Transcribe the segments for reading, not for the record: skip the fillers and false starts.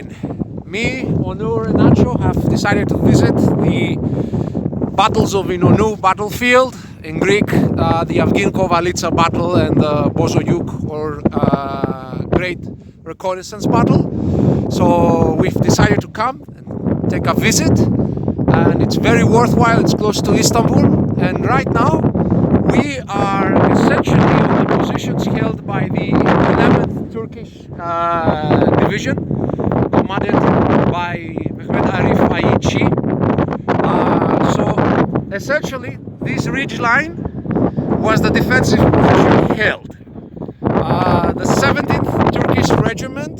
morning. Me, Onur and Nacho have decided to visit the battles of Inonu battlefield. In Greek, the Avgin-Kovlitsa battle and the Bozuyul or Great Reconnaissance battle. So we've decided to come and take a visit, and it's very worthwhile. It's close to Istanbul, and right now we are essentially on the positions held by the 11th Turkish Division, commanded by Mehmet Arif Aichi. So essentially, this ridge line was the defensive position held. The 17th Turkish Regiment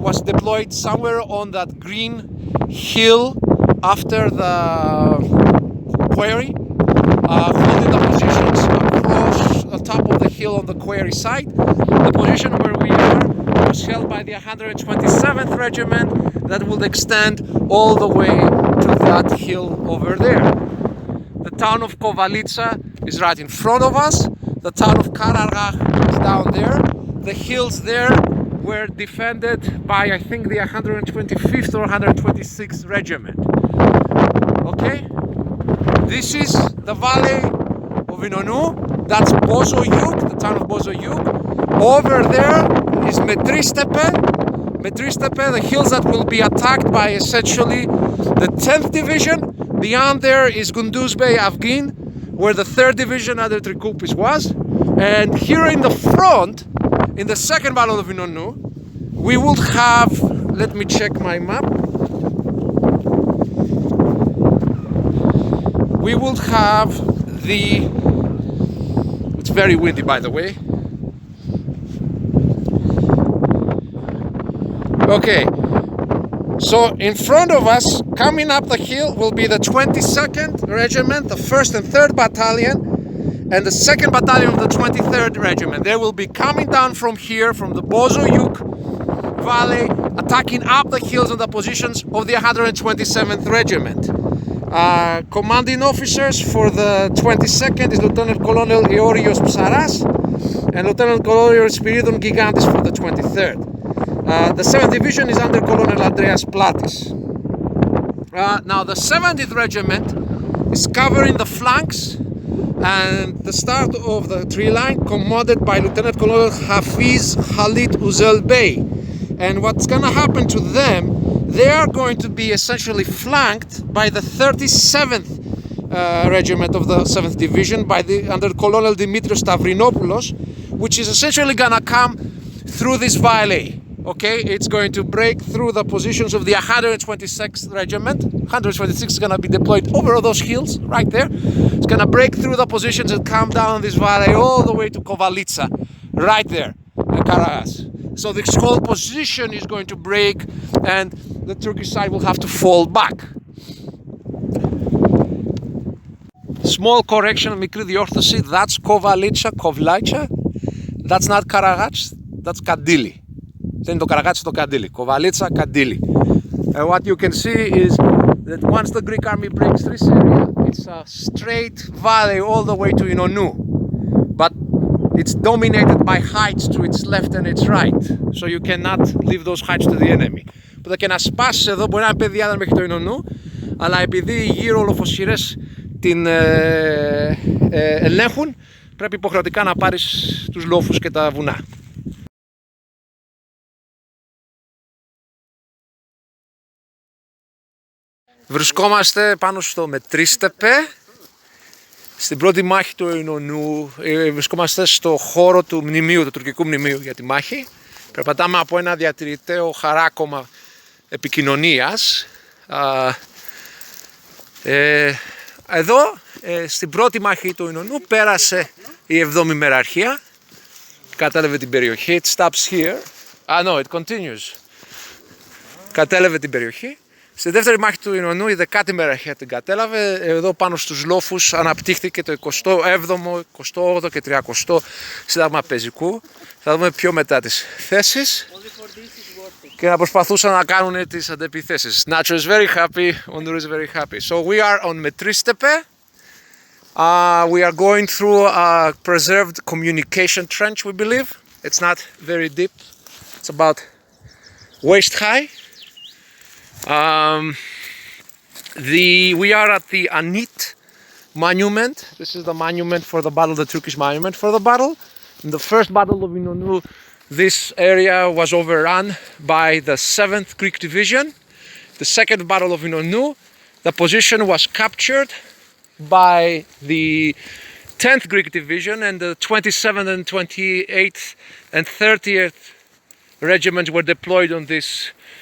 was deployed somewhere on that green hill after the quarry, holding the positions across the top of the hill on the quarry site. The position where we are was held by the 127th Regiment that will extend all the way to that hill over there. The town of Kovlitsa is right in front of us. The town of Karargah is down there. The hills there were defended by, I think, the 125th or 126th Regiment. Okay? This is the valley of Inonu. That's Bozuyul, the town of Bozuyul. Over there is Metristepe. Metristepe, the hills that will be attacked by essentially the 10th Division. Beyond there is Gunduz Bey, Avgin, where the 3rd Division under Trikoupis was. And here in the front, in the second battle of Inonu, we will have, let me check my map. We will have the, it's very windy by the way. Okay, so in front of us, coming up the hill, will be the 22nd Regiment, the 1st and 3rd Battalion, and the 2nd Battalion of the 23rd Regiment. They will be coming down from here, from the Bozuyuk Valley, attacking up the hills on the positions of the 127th Regiment. Commanding officers for the 22nd is Lieutenant Colonel Eorios Psaras and Lieutenant Colonel Spiridon Gigantis for the 23rd. The 7th Division is under Colonel Andreas Platis. Now the 70th Regiment is covering the flanks and the start of the tree line, commanded by Lieutenant Colonel Hafiz Khalid Uzel Bey. And what's going to happen to them, they are going to be essentially flanked by the 37th Regiment of the 7th Division under Colonel Dimitrios Stavrinopoulos, which is essentially going to come through this valley. Okay, it's going to break through the positions of the 126th Regiment. 126 is going to be deployed over those hills right there. It's going to break through the positions and come down this valley all the way to Kovlitsa, right there, Karagas. So this whole position is going to break and the Turkish side will have to fall back. Small correction, μικρή διόρθωση, that's Kovlitsa. That's not Karagats, that's Kandili. Δεν είναι το Καραγάτσι, το Καντήλι. Kovlitsa, Kandili. And what you can see is that once the Greek army breaks through this area, it's a straight valley all the way to Inonu. But it's dominated by heights to its left and its right. So you cannot leave those heights to the enemy. Οπότε και να σπάσεις εδώ, μπορεί να είναι παιδιάδα μέχρι το Inonu, αλλά επειδή γύρω ολοφοσιρές την ελέγχουν, πρέπει υποχρεωτικά να πάρεις τους λόφους και τα βουνά. Βρισκόμαστε πάνω στο Μετρίστεπε, στην πρώτη μάχη του Inonu. Βρισκόμαστε στο χώρο του μνημείου, του τουρκικού μνημείου για τη μάχη. Περπατάμε από ένα διατηρηταίο χαράκωμα επικοινωνίας. Εδώ, στην πρώτη μάχη του Inonu, πέρασε η 7η Μεραρχία. Κατέλαβε την περιοχή. It stops here. No, it continues. Κατέλαβε την περιοχή. Στη δεύτερη μάχη του Inonu η 10η Μεραρχία την κατέλαβε. Εδώ πάνω στους λόφους αναπτύχθηκε το 27ο, 28ο και 30ο σύνταγμα πεζικού. Θα δούμε πιο μετά τις θέσεις και να προσπαθούσαν να κάνουν τις αντεπιθέσεις. Nacho is very happy, Onur is very happy. So we are on Metristepe. We are going through a preserved communication trench, we believe. It's not very deep. It's about waist high. We are at the Anit monument. This is the monument for the battle, the Turkish monument for the battle. In the first battle of Inonu, this area was overrun by the 7th Greek division. The second battle of Inonu, the position was captured by the 10th Greek division, and the 27th and 28th and 30th regiments were deployed on this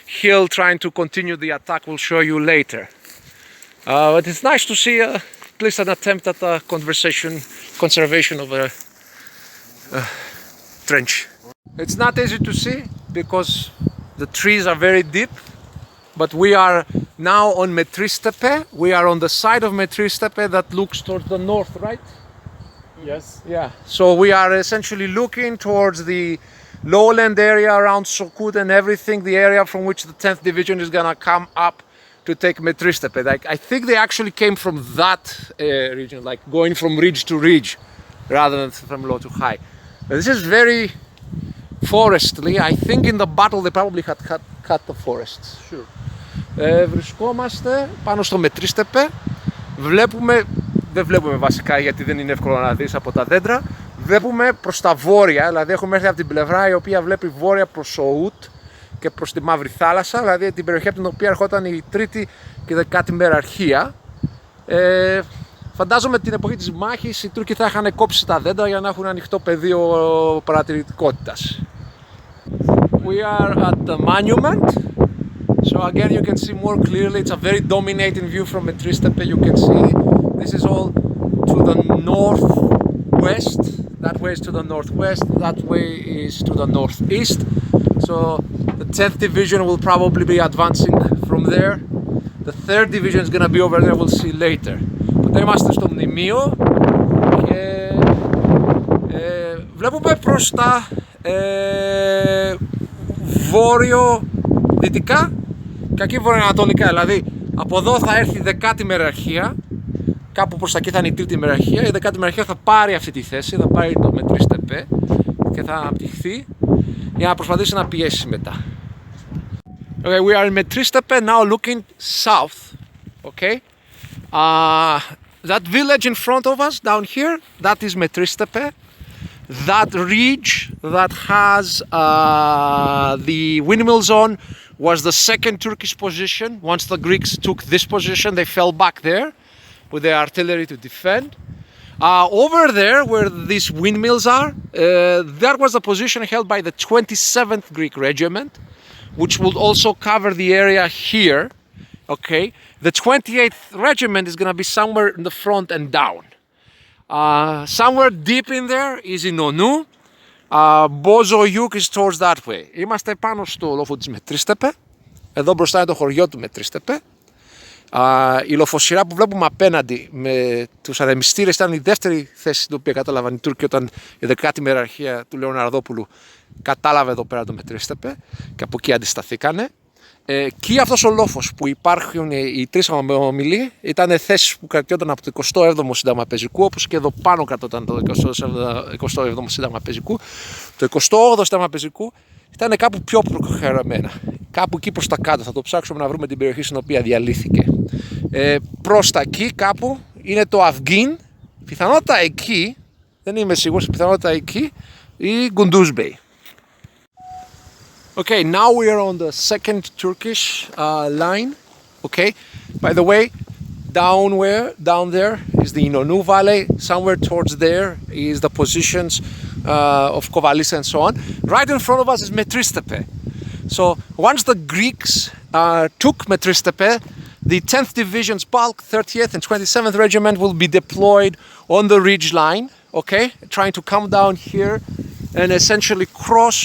hill trying to continue the attack. We'll show you later. But it's nice to see at least an attempt at a conservation of a trench. It's not easy to see because the trees are very deep, but we are now on Metristepe. We are on the side of Metristepe that looks towards the north, right? Yes. Yeah. So we are essentially looking towards the lowland area around Sokut and everything, the area from which the 10th division is gonna come up to take Metristepe. Like, I think they actually came from that region, like going from ridge to ridge rather than from low to high. But this is very forestly. I think in the battle they probably had cut the forests. Sure. Βρισκόμαστε πάνω στο Μετρίστεπε. Δεν βλέπουμε βασικά γιατί δεν είναι εύκολο να δεις από τα δέντρα. Βλέπουμε προς τα βόρεια, δηλαδή έχουμε έρθει από την πλευρά η οποία βλέπει βόρεια προς Σοούτ και προς τη Μαύρη Θάλασσα, δηλαδή την περιοχή από την οποία ερχόταν η 3η και 10η μεραρχία. Φαντάζομαι την εποχή της μάχης οι Τούρκοι θα είχαν κόψει τα δέντρα για να έχουν ανοιχτό πεδίο παρατηρητικότητας. We are at the monument. So again you can see more clearly, it's a very dominating view from Metristepe. You can see this is all to the northwest, that way is to the northwest, that way is to the northeast. So the 10th division will probably be advancing from there. The 3rd division is going to be over there, we'll see later. Οπότε είμαστε στο μνημείο και βλέπουμε προς τα βόρειο-δυτικά και εκεί βορειοανατολικά, δηλαδή από εδώ θα έρθει η 10η μεραρχία, κάπου προς τα εκεί θα είναι η 3η μεραρχία, η 10η μεραρχία θα πάρει αυτή τη θέση, θα πάρει το Μετρίστεπε και θα αναπτυχθεί για να προσπαθήσει να πιέσει μετά. Okay, we are in Metristepe now looking south, okay? That village in front of us down here, that is Metristepe. That ridge that has the windmill zone was the 2nd Turkish position. Once the Greeks took this position, they fell back there with their artillery to defend. Over there, where these windmills are, that was the position held by the 27th Greek Regiment, which would also cover the area here. Okay, the 28th Regiment is going to be somewhere in the front and down. Somewhere deep in there is Inonu. Bozuyul is towards that way. Είμαστε πάνω στο λόφο της Μετρίστεπε. Εδώ μπροστά είναι το χωριό του Μετρίστεπε. Η λοφοσυρά που βλέπουμε απέναντι με τους ανεμιστήρες ήταν η δεύτερη θέση την οποία κατάλαβαν οι Τούρκοι όταν η 10η μεραρχία του Λεωναρδόπουλου κατάλαβε εδώ πέρα το Μετρίστεπε και από εκεί αντισταθήκανε. Και αυτός ο λόφος που υπάρχουν οι τρεις ομιλοί ήταν θέσεις που κρατιόταν από το 27ο Σύνταγμα Πεζικού, όπως και εδώ πάνω κρατιόταν το 27ο Σύνταγμα Πεζικού. Το 28ο Σύνταγμα Πεζικού ήταν κάπου πιο προχωρημένα, κάπου εκεί προς τα κάτω. Θα το ψάξουμε να βρούμε την περιοχή στην οποία διαλύθηκε. Προς τα εκεί κάπου είναι το Avgin, πιθανότατα εκεί, δεν είμαι σίγουρος, πιθανότατα εκεί ή Kunduz Bey. Okay, now we are on the 2nd Turkish line. Okay, by the way, down there is the Inonu Valley. Somewhere towards there is the positions of Kovlitsa and so on. Right in front of us is Metristepe. So once the Greeks took Metristepe, the 10th Division's bulk, 30th and 27th Regiment will be deployed on the ridge line. Okay, trying to come down here and essentially cross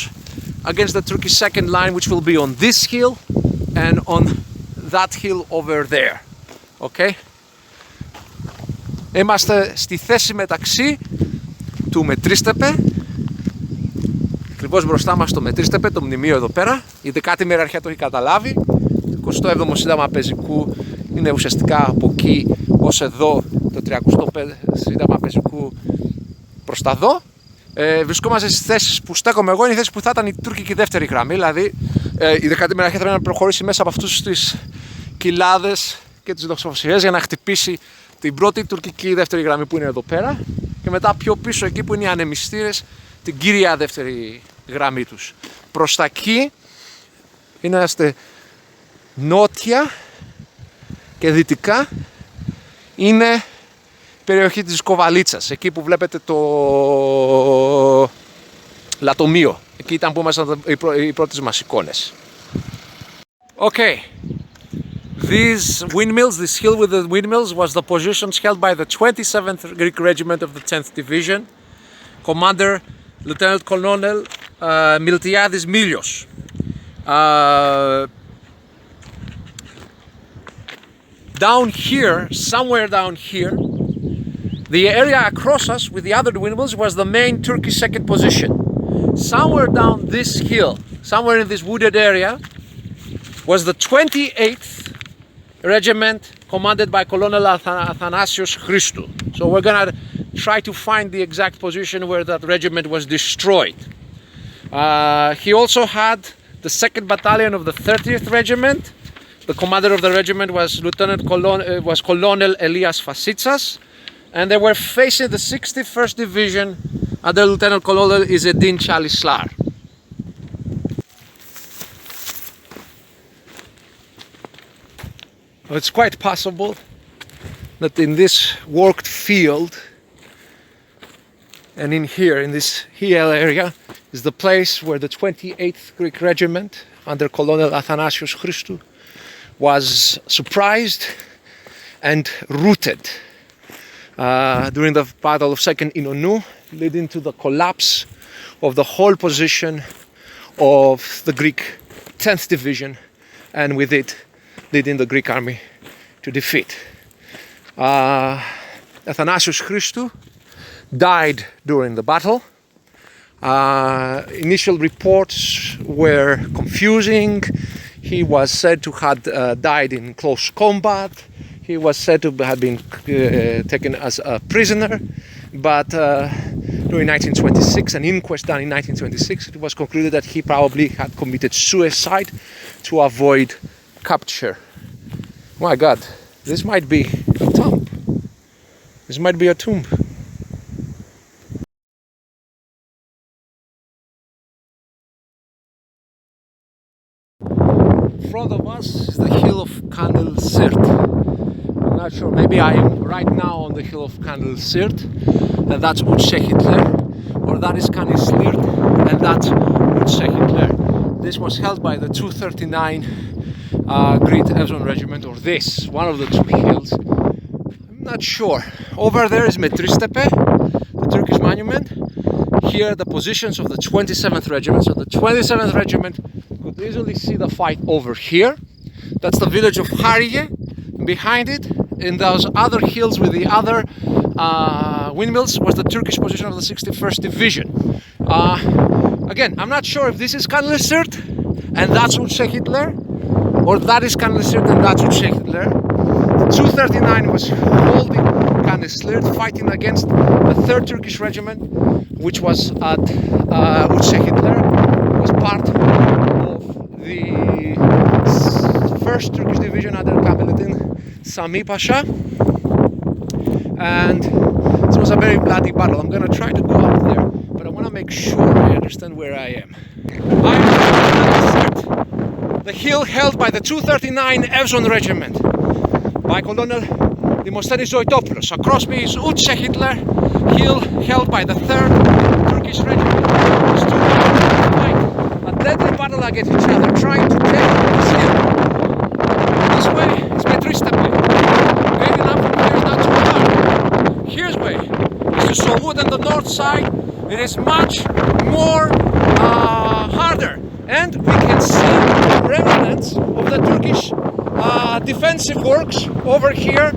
against the Turkish second line, which will be on this hill and on that hill over there. Okay. Είμαστε στη θέση μεταξύ του Μετρίστεπε, ακριβώς μπροστά μας το Μετρίστεπε, το μνημείο εδώ πέρα. Η 10η μεραρχία το έχει καταλάβει. Το 27ο Σύνταγμα Πεζικού είναι ουσιαστικά από εκεί ως εδώ, το 35ο Σύνταγμα Πεζικού προς τα δω. Βρισκόμαστε στις θέσεις που στέκομαι εγώ, είναι οι θέσεις που θα ήταν η τουρκική δεύτερη γραμμή. Δηλαδή η 11η μαχαίρα θα να προχωρήσει μέσα από αυτούς τις κοιλάδες και τις δοξοφοσιές για να χτυπήσει την πρώτη τουρκική δεύτερη γραμμή που είναι εδώ πέρα, και μετά πιο πίσω εκεί που είναι οι ανεμιστήρες, την κύρια δεύτερη γραμμή τους. Προς τα εκεί είμαστε νότια και δυτικά είναι η περιοχή της Κοβαλίτσας, εκεί που βλέπετε το λατομείο. Εκεί ήταν που ήμασταν οι πρώτες μας εικόνες. Okay. These windmills, this hill with the windmills was the positions held by the 27th Greek Regiment of the 10th Division, Commander Lieutenant Colonel Miltiadis Milios. Down here, somewhere down here, the area across us with the other windmills was the main Turkish second position. Somewhere down this hill, somewhere in this wooded area, was the 28th Regiment commanded by Colonel Athanasios Christou. So we're gonna try to find the exact position where that regiment was destroyed. He also had the 2nd Battalion of the 30th Regiment. The commander of the regiment was Colonel Elias Fasitsas, and they were facing the 61st Division under Lieutenant Colonel Izzedin Chalislar. It's quite possible that in this worked field and in here, in this hill area, is the place where the 28th Greek Regiment under Colonel Athanasios Christou was surprised and routed during the Battle of Second Inonu, leading to the collapse of the whole position of the Greek 10th Division, and with it leading the Greek army to defeat. Athanasios Christou died during the battle. Initial reports were confusing. He was said to have died in close combat. He was said to have been taken as a prisoner. But during 1926, an inquest done in 1926, it was concluded that he probably had committed suicide to avoid capture. My God, this might be a tomb. This might be a tomb. In front of us is the hill of Kandil Sirt. I'm not sure, maybe I am right now on the hill of Kandil Sirt, and that's Utse Hitler, or that is Kandil Sirt, and that's Utse Hitler. This was held by the 239 Great Avgin Regiment, or this, one of the two hills. I'm not sure. Over there is Metristepe, the Turkish monument. Here the positions of the 27th Regiment. So the 27th Regiment could easily see the fight over here. That's the village of Harige. Behind it, in those other hills with the other windmills, was the Turkish position of the 61st Division. Again, I'm not sure if this is Kandil Sirt and that's Utse Hitler, or that is Kandil Sirt and that's Utse Hitler. The 239 was holding Kandil Sirt, fighting against the 3rd Turkish Regiment, which was at Utse Hitler, was part of the 1st Turkish Division under Kamaleddin Sami Pasha, and it was a very bloody battle. I'm gonna try to go up there, but I want to make sure I understand where I am. I'm at the hill held by the 239 Avgin Regiment by Colonel Dimostthenis Zoitopoulos. Across me is Utse Hitler, hill held by the 3rd Turkish Regiment. These two fight a deadly battle against each other, trying to take this hill. This way is Metristepe. Getting up from here is not too hard. Here's way is to Solvut on the north side. It is much more harder, and we can see remnants of the Turkish defensive works over here,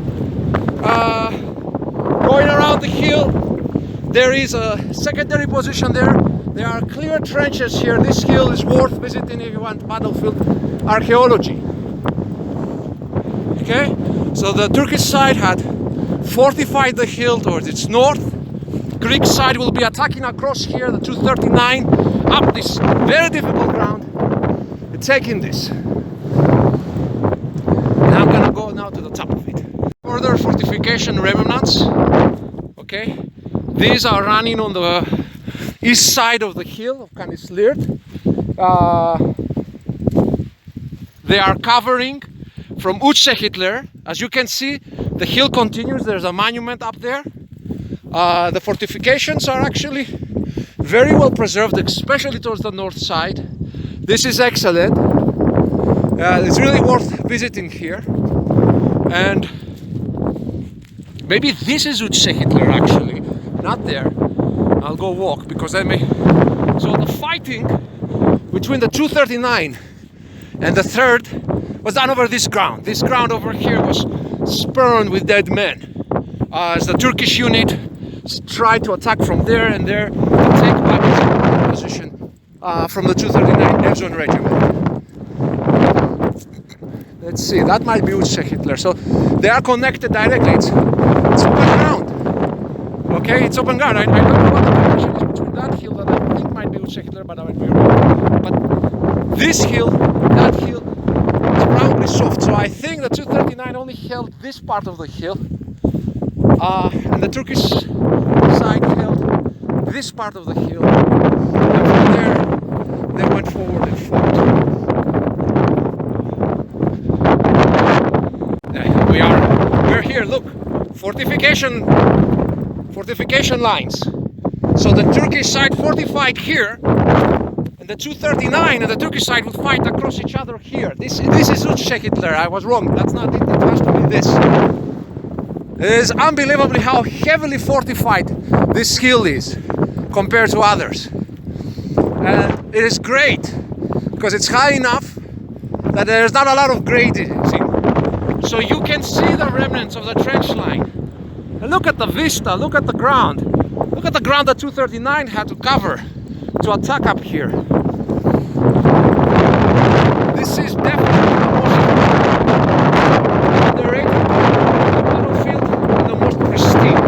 going around the hill. There is a secondary position there. There are clear trenches here. This hill is worth visiting if you want battlefield archaeology. Okay, so the Turkish side had fortified the hill towards its north, Greek side will be attacking across here, the 239, up this very difficult ground, and taking this. And I'm gonna go now to the top of it. Further fortification remnants. Okay, these are running on the east side of the hill of Kanislirt. They are covering from Uche Hitler. As you can see, the hill continues. There's a monument up there. The fortifications are actually very well preserved, especially towards the north side. This is excellent. It's really worth visiting here. And maybe this is Uche Hitler actually, not there. I'll go walk because I may. So the fighting between the 239 and the 3rd was done over this ground. This ground over here was spurned with dead men. As the Turkish unit tried to attack from there and there and take back its position from the 239 Avgin regiment. Let's see, that might be Uche Hitler. So they are connected directly. It's open ground. Okay, it's open ground. I don't know what the connection is between that hill that I think might be Uche Hitler, but I might be wrong. But this hill, that hill, is probably soft. So I think the 239 only held this part of the hill. And the Turkish side held this part of the hill, and from there they went forward and fought. We're here, look, fortification lines. So the Turkish side fortified here, and the 239 and the Turkish side would fight across each other here. This is Uche Hitler. I was wrong. That's not it. It has to be this. It is unbelievably how heavily fortified this hill is compared to others. And it is great because it's high enough that there's not a lot of grading. So you can see the remnants of the trench line. And look at the vista, look at the ground. Look at the ground that 239 had to cover to attack up here. This is definitely the most underrated battlefield and the most pristine.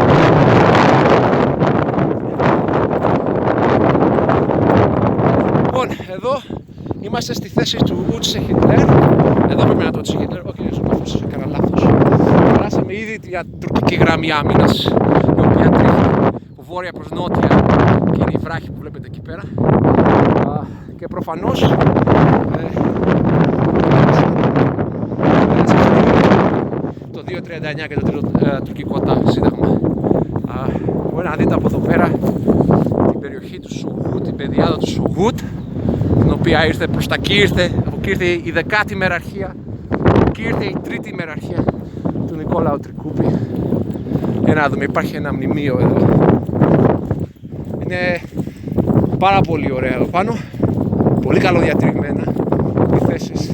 Λοιπόν, εδώ είμαστε στη θέση του Uche Hitler. Εδώ πρέπει να το Uche Hitler. Όχι, ζωγράφος, έκανα λάθος. Περάσαμε ήδη για τουρκική γραμμή άμυνας, η οποία τρέχει από βόρεια προς νότια και είναι η βράχη που βλέπετε εκεί πέρα. Και προφανώς το 239 και το τρίτο τουρκικό σύνταγμα. Μπορεί να δείτε από εδώ πέρα την περιοχή του Σογούτ, την πεδιάδα του Σογούτ, την οποία ήρθε προς τα εκεί, από εκεί ήρθε η 10η μεραρχία, εκεί ήρθε η 3η μεραρχία του Νικόλαου Τρικούπη. Για να δούμε, υπάρχει ένα μνημείο εδώ. Είναι πάρα πολύ ωραία εδώ πάνω, πολύ καλοδιατηρημένα οι θέσεις.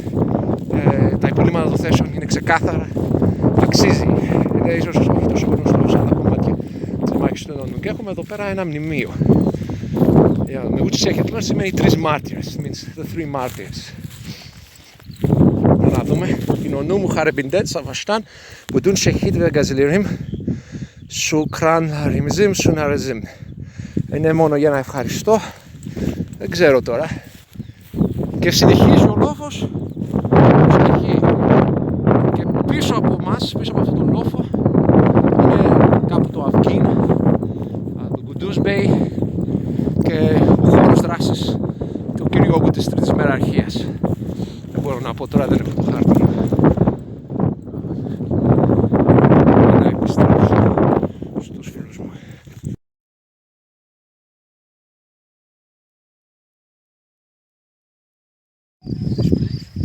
Τα υπολείμματα των θέσεων είναι ξεκάθαρα, αξίζει. Είναι ίσως όχι τόσο γνωστό σε άλλα κομμάτια της μάχης του Inonu. Και έχουμε εδώ πέρα ένα μνημείο. Με Uche Hitler σημαίνει 3 martyrs, means the 3 martyrs. Να δούμε. Inonu muharebindet savaştan bütün şehit ve gazilerim şükran harimizim şunarizim. Είναι μόνο για να ευχαριστώ. Δεν ξέρω τώρα. Και συνεχίζει ο λόφος. Συνεχίζει. Και πίσω από εμάς, πίσω από αυτόν τον λόφο, είναι κάπου το Avgin, το Kunduz Bey και ο χώρος δράσης του κυριόγκου της τρίτης μεραρχίας. Δεν μπορώ να πω τώρα, δεν έχω το χάρτη. Να επιστρέψω στους φίλους μου.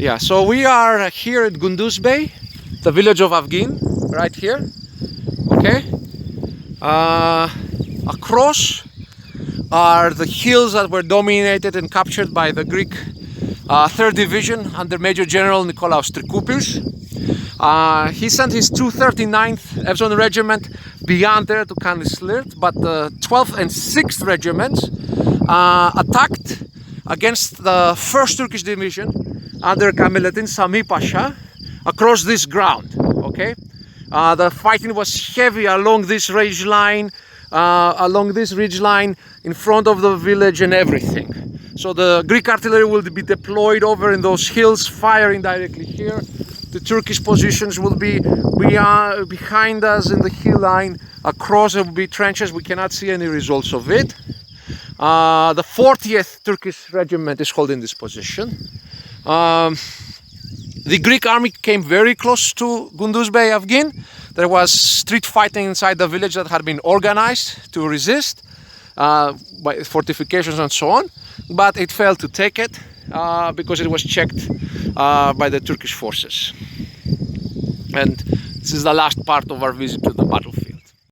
Yeah, so we are here at Kunduz Bey, the village of Avgin, right here. Okay. Across are the hills that were dominated and captured by the Greek 3rd Division under Major General Nikolaos Trikoupis. He sent his 239th Avgin Regiment beyond there to Kanislirt, but the 12th and 6th regiments attacked against the 1st Turkish Division under Kamalettin Sami Pasha across this ground. Okay, the fighting was heavy along this ridge line, along this ridgeline in front of the village and everything. So the Greek artillery will be deployed over in those hills, firing directly here. The Turkish positions will be behind us in the hill line. Across there will be trenches. We cannot see any results of it. The 40th Turkish regiment is holding this position. The Greek army came very close to Gündüz Bey Avgin. There was street fighting inside the village that had been organized to resist by fortifications and so on, but it failed to take it because it was checked by the Turkish forces. And this is the last part of our visit to the battle.